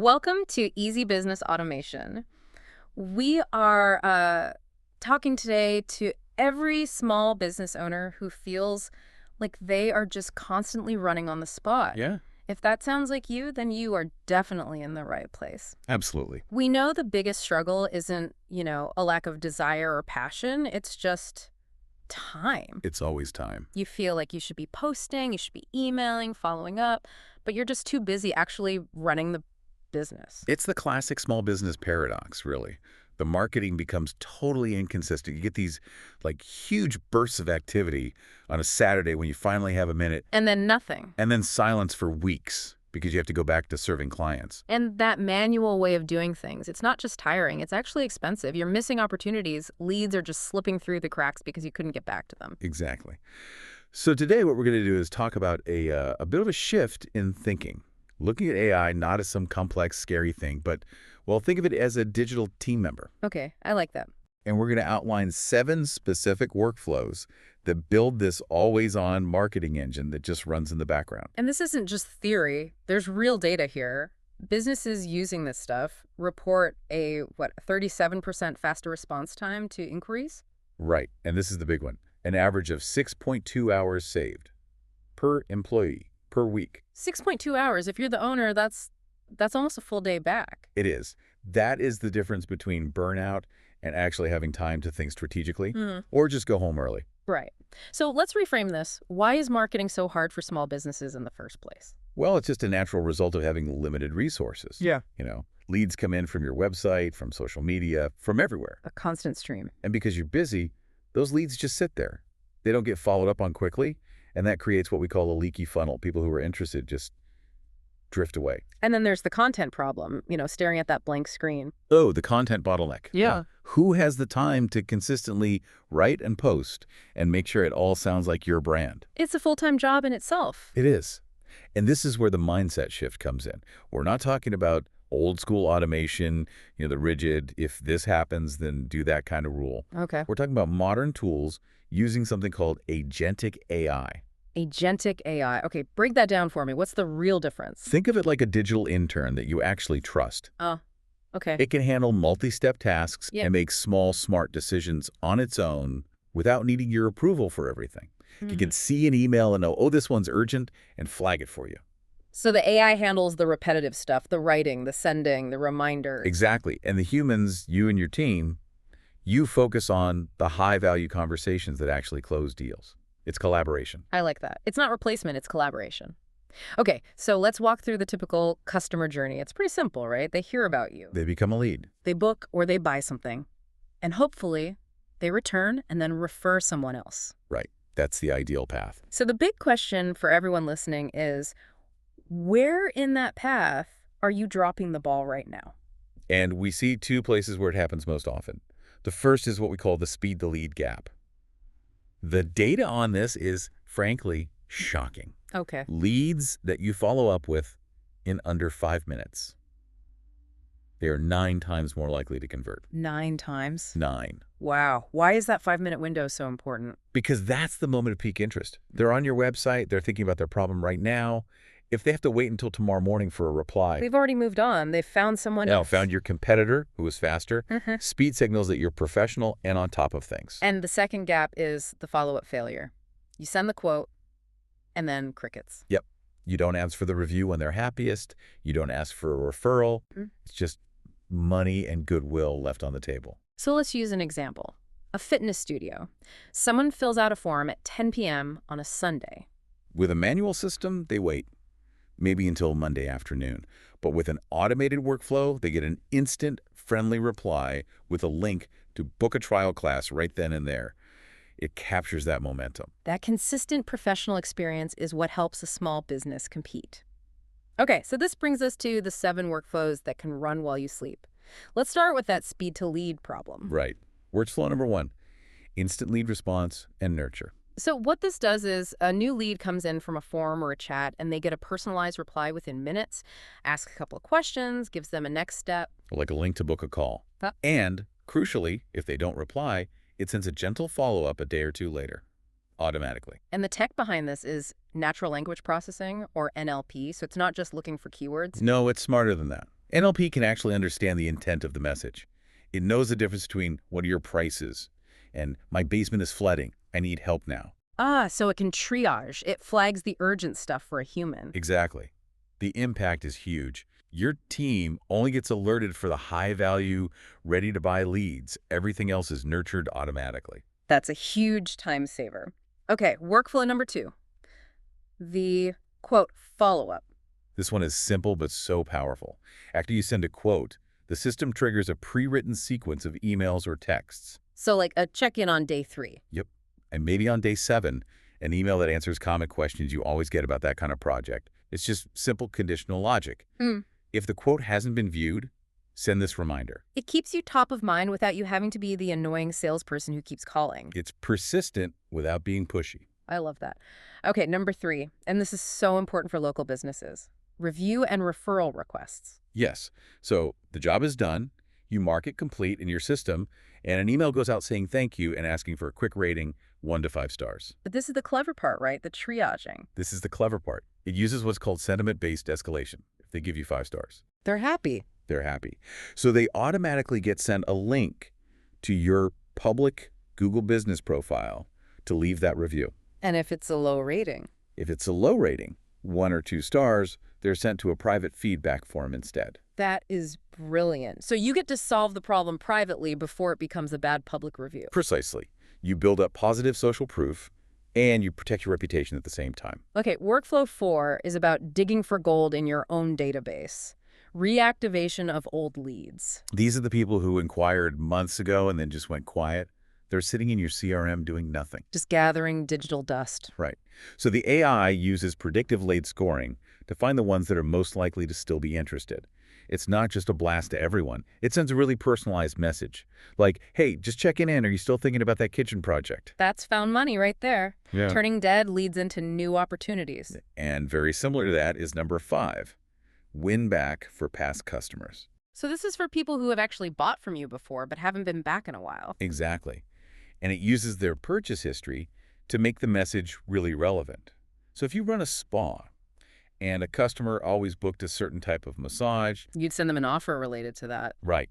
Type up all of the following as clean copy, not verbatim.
Welcome to Easy Business Automation. We are talking today to every small business owner who feels like they are just constantly running on the spot. Yeah, If that sounds like you, then you are definitely in the right place. absolutely. We know the biggest struggle isn't, a lack of desire or passion. It's just time. It's always time. You feel like you should be posting, you should be emailing, following up, but you're just too busy actually running the business. It's the classic small business paradox, really. The marketing becomes totally inconsistent. You get these huge bursts of activity on a Saturday when you finally have a minute, And then nothing. and then silence for weeks because you have to go back to serving clients. And that manual way of doing things, it's not just tiring, it's actually expensive. You're missing opportunities. Leads are just slipping through the cracks because you couldn't get back to them. Exactly. So today what we're going to do is talk about a bit of a shift in thinking. Looking at AI not as some complex, scary thing, but, well, think of it as a digital team member. Okay, I like that. And we're going to outline 7 specific workflows that build this always-on marketing engine that just runs in the background. And this isn't just theory. There's real data here. Businesses using this stuff report a, 37% faster response time to inquiries? Right, and this is the big one. An average of 6.2 hours saved per employee per week. 6.2 hours. If you're the owner, that's almost a full day back. It is. That is the difference between burnout and actually having time to think strategically or just go home early. Right. So let's reframe this. Why is marketing so hard for small businesses in the first place? Well, it's just a natural result of having limited resources. Yeah. Leads come in from your website, from social media, from everywhere. A constant stream. And because you're busy, those leads just sit there. They don't get followed up on quickly, and that creates what we call a leaky funnel. People who are interested just drift away. And then there's the content problem, staring at that blank screen. Oh, the content bottleneck. Yeah. Who has the time to consistently write and post and make sure it all sounds like your brand? It's a full-time job in itself. It is. And this is where the mindset shift comes in. We're not talking about old school automation, the rigid, if this happens, then do that kind of rule. Okay. We're talking about modern tools using something called agentic AI. Agentic AI. Okay, break that down for me. What's the real difference? Think of it like a digital intern that you actually trust. Oh, okay. It can handle multi-step tasks Yeah. and make small, smart decisions on its own without needing your approval for everything. You can see an email and know, oh, this one's urgent, and flag it for you. So the AI handles the repetitive stuff, the writing, the sending, the reminder. Exactly. And the humans, you and your team, you focus on the high-value conversations that actually close deals. It's collaboration. I like that. It's not replacement, it's collaboration. Okay, so let's walk through the typical customer journey. It's pretty simple, right? They hear about you. They become a lead. They book or they buy something. And hopefully, they return and then refer someone else. Right. That's the ideal path. So the big question for everyone listening is, where in that path are you dropping the ball right now? And we see 2 places where it happens most often. The first is what we call the speed to lead gap. The data on this is, frankly, shocking. Okay. Leads that you follow up with in under 5 minutes. They are 9 times more likely to convert. 9 times? 9. Wow. Why is that 5-minute window so important? Because that's the moment of peak interest. They're on your website. They're thinking about their problem right now. If they have to wait until tomorrow morning for a reply, They've already moved on. They've found someone else. found your competitor who is faster. Speed signals that you're professional and on top of things. And the second gap is the follow-up failure. You send the quote, and then crickets. Yep. You don't ask for the review when they're happiest. You don't ask for a referral. It's just money and goodwill left on the table. So let's use an example. A fitness studio. Someone fills out a form at 10 p.m. on a Sunday. With a manual system, they wait, maybe until Monday afternoon. But with an automated workflow, they get an instant, friendly reply with a link to book a trial class right then and there. It captures that momentum. That consistent professional experience is what helps a small business compete. Okay, so this brings us to the 7 workflows that can run while you sleep. Let's start with that speed to lead problem. Right. Workflow number 1, instant lead response and nurture. So what this does is a new lead comes in from a forum or a chat, and they get a personalized reply within minutes, ask a couple of questions, gives them a next step. Like a link to book a call. And, crucially, if they don't reply, it sends a gentle follow-up a day or 2 later, automatically. And the tech behind this is natural language processing, or NLP, so it's not just looking for keywords. No, it's smarter than that. NLP can actually understand the intent of the message. It knows the difference between what are your prices and my basement is flooding. I need help now. Ah, so it can triage. It flags the urgent stuff for a human. Exactly. The impact is huge. Your team only gets alerted for the high-value, ready-to-buy leads. Everything else is nurtured automatically. That's a huge time saver. Okay, workflow number 2. The, quote, follow-up. This one is simple but so powerful. After you send a quote, the system triggers a pre-written sequence of emails or texts. So like a check-in on day 3. Yep. And maybe on day 7, an email that answers common questions you always get about that kind of project. It's just simple conditional logic. If the quote hasn't been viewed, send this reminder. It keeps you top of mind without you having to be the annoying salesperson who keeps calling. It's persistent without being pushy. I love that. Okay, number 3, and this is so important for local businesses. Review and referral requests. Yes. So the job is done. You mark it complete in your system, and an email goes out saying thank you and asking for a quick rating, 1 to 5 stars. But this is the clever part, right? The triaging. This is the clever part. It uses what's called sentiment-based escalation. If they give you 5 stars, They're happy. they're happy. So they automatically get sent a link to your public Google business profile to leave that review. And if it's a low rating? If it's a low rating, 1 or 2 stars, they're sent to a private feedback form instead. That is brilliant. So you get to solve the problem privately before it becomes a bad public review. Precisely. You build up positive social proof, and you protect your reputation at the same time. Okay, workflow 4 is about digging for gold in your own database. Reactivation of old leads. These are the people who inquired months ago and then just went quiet. They're sitting in your CRM doing nothing. Just gathering digital dust. Right. So the AI uses predictive lead scoring to find the ones that are most likely to still be interested. It's not just a blast to everyone. It sends a really personalized message. Like, hey, just checking in. Are you still thinking about that kitchen project? That's found money right there. Yeah. Turning dead leads into new opportunities. And very similar to that is number 5, win back for past customers. So this is for people who have actually bought from you before but haven't been back in a while. Exactly. And it uses their purchase history to make the message really relevant. So if you run a spa and a customer always booked a certain type of massage, You'd send them an offer related to that. right,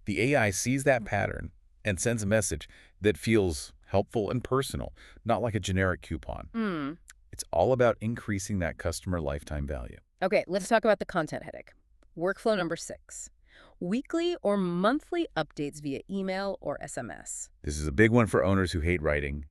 the AI sees that pattern and sends a message that feels helpful and personal, not like a generic coupon. It's all about increasing that customer lifetime value. Okay, let's talk about the content headache. Workflow number 6. Weekly or monthly updates via email or SMS. This is a big one for owners who hate writing.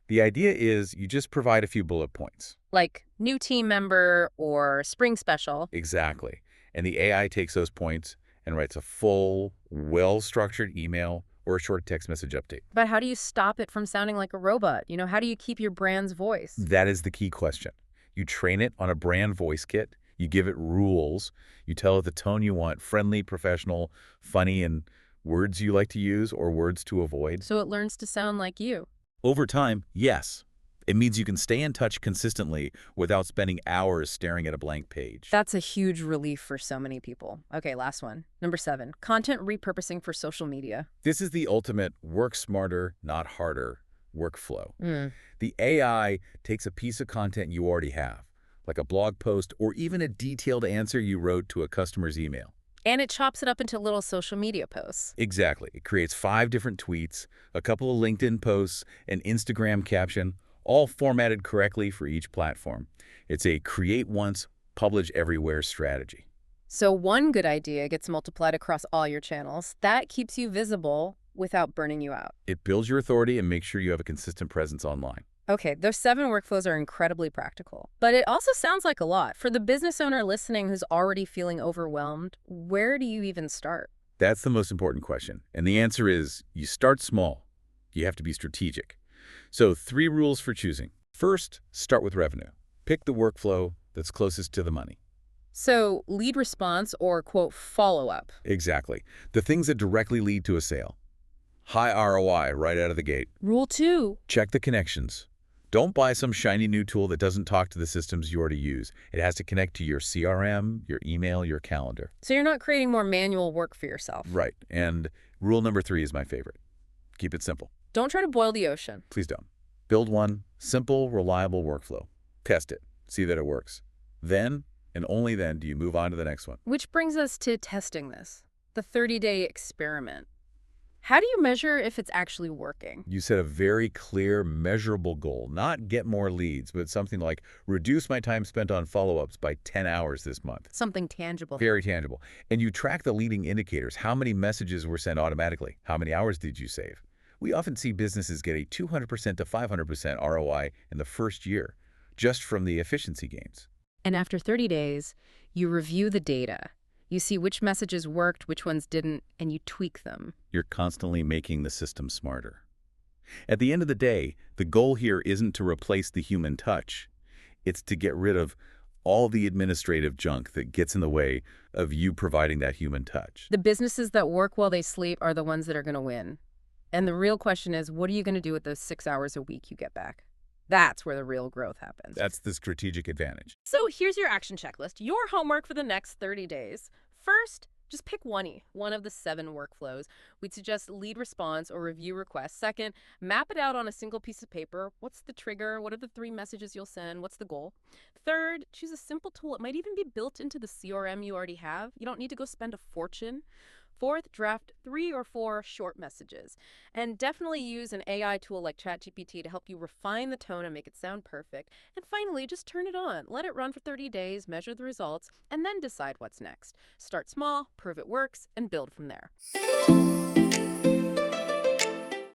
The idea is you just provide a few bullet points. Like new team member or spring special. Exactly. And the AI takes those points and writes a full, well-structured email or a short text message update. But how do you stop it from sounding like a robot? You know, how do you keep your brand's voice? That is the key question. You train it on a brand voice kit. You give it rules. You tell it the tone you want, friendly, professional, funny, and words you like to use or words to avoid. So it learns to sound like you. Over time, yes. It means you can stay in touch consistently without spending hours staring at a blank page. That's a huge relief for so many people. Okay, last one. Number 7, content repurposing for social media. This is the ultimate work smarter, not harder workflow. The AI takes a piece of content you already have, like a blog post or even a detailed answer you wrote to a customer's email. And it chops it up into little social media posts. Exactly. It creates 5 different tweets, a couple of LinkedIn posts, an Instagram caption, all formatted correctly for each platform. It's a create once, publish everywhere strategy. So one good idea gets multiplied across all your channels. That keeps you visible without burning you out. It builds your authority and makes sure you have a consistent presence online. Okay, those 7 workflows are incredibly practical. But it also sounds like a lot. For the business owner listening who's already feeling overwhelmed, where do you even start? That's the most important question. And the answer is you start small. You have to be strategic. So 3 rules for choosing. First, start with revenue. Pick the workflow that's closest to the money. So lead response or, quote, follow-up. Exactly. The things that directly lead to a sale. High ROI right out of the gate. Rule 2. Check the connections. Don't buy some shiny new tool that doesn't talk to the systems you already use. It has to connect to your CRM, your email, your calendar. So you're not creating more manual work for yourself. Right. And rule number 3 is my favorite. Keep it simple. Don't try to boil the ocean. Please don't. Build one simple, reliable workflow. Test it. See that it works. Then And only then do you move on to the next one. Which brings us to testing this, the 30-day experiment. How do you measure if it's actually working? You set a very clear, measurable goal. Not get more leads, but something like reduce my time spent on follow-ups by 10 hours this month. Something tangible. Very tangible. And you track the leading indicators. How many messages were sent automatically? How many hours did you save? We often see businesses get a 200% to 500% ROI in the first year, just from the efficiency gains. And after 30 days, you review the data. You see which messages worked, which ones didn't, and you tweak them. You're constantly making the system smarter. At the end of the day, the goal here isn't to replace the human touch. It's to get rid of all the administrative junk that gets in the way of you providing that human touch. The businesses that work while they sleep are the ones that are going to win. And the real question is, what are you going to do with those 6 hours a week you get back? That's where the real growth happens. That's the strategic advantage. So here's your action checklist, your homework for the next 30 days. First, just pick one of the 7 workflows. We'd suggest lead response or review requests. Second, map it out on a single piece of paper. What's the trigger? What are the 3 messages you'll send? What's the goal? Third, choose a simple tool. It might even be built into the CRM you already have. You don't need to go spend a fortune. Fourth, draft 3 or 4 short messages. And definitely use an AI tool like ChatGPT to help you refine the tone and make it sound perfect. And finally, just turn it on. Let it run for 30 days, measure the results, and then decide what's next. Start small, prove it works, and build from there.